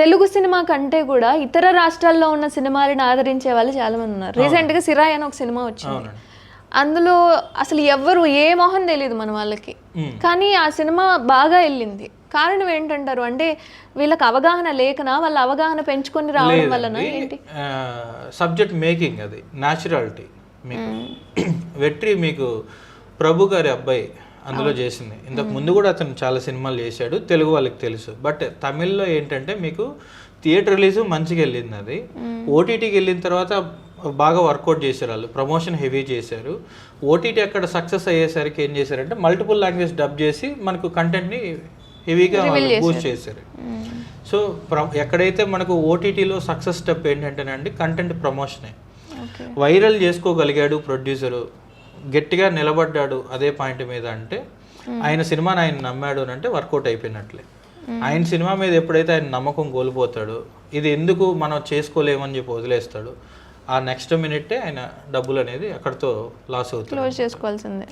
Telugu cinema కంటే కూడా ఇతర రాష్ట్రాల్లో ఉన్న సినిమాలను ఆదరించే వాళ్ళు చాలా మంది ఉన్నారు. రీసెంట్గా సిరాయ్ అని ఒక సినిమా వచ్చింది, అందులో అసలు ఎవ్వరు ఏ మొహం తెలియదు మన వాళ్ళకి, కానీ ఆ సినిమా బాగా వెళ్ళింది. కారణం ఏంటంటారు? అంటే వీళ్ళకి అవగాహన లేకనా, వాళ్ళ అవగాహన పెంచుకొని రావడం వలన ఏంటి? సబ్జెక్ట్ మేకింగ్, అది న్యాచురాలిటీ. మీకు వెట్రి, మీకు ప్రభు గారి అబ్బాయి అందులో చేసింది. ఇంతకు ముందు కూడా అతను చాలా సినిమాలు చేశాడు, తెలుగు వాళ్ళకి తెలుసు. బట్ తమిళ్లో ఏంటంటే మీకు థియేటర్ రిలీజ్ మంచిగా వెళ్ళింది, అది ఓటీటీకి వెళ్ళిన తర్వాత బాగా వర్కౌట్ చేశారు వాళ్ళు, ప్రమోషన్ హెవీ చేశారు. ఓటీటీ అక్కడ సక్సెస్ అయ్యేసరికి ఏం చేశారంటే మల్టిపుల్ లాంగ్వేజ్ డబ్ చేసి మనకు కంటెంట్ని హెవీగా బూస్ట్ చేశారు. సో ఎక్కడైతే మనకు ఓటీటీలో సక్సెస్ స్టెప్ ఏంటంటేనండి కంటెంట్ ప్రమోషనే. వైరల్ చేసుకోగలిగాడు ప్రొడ్యూసరు, గట్టిగా నిలబడ్డాడు అదే పాయింట్ మీద అంటే ఆయన సినిమాని ఆయన నమ్మాడు అని అంటే వర్కౌట్ అయిపోయినట్లే. ఆయన సినిమా మీద ఎప్పుడైతే ఆయన నమ్మకం కోల్పోతాడో, ఇది ఎందుకు మనం చేసుకోలేమని చెప్పి వదిలేస్తాడు, ఆ నెక్స్ట్ మినిట్టే ఆయన డబ్బులు అనేది అక్కడితో లాస్ అవుతుంది. క్లోజ్ చేసుకోవాల్సిందే.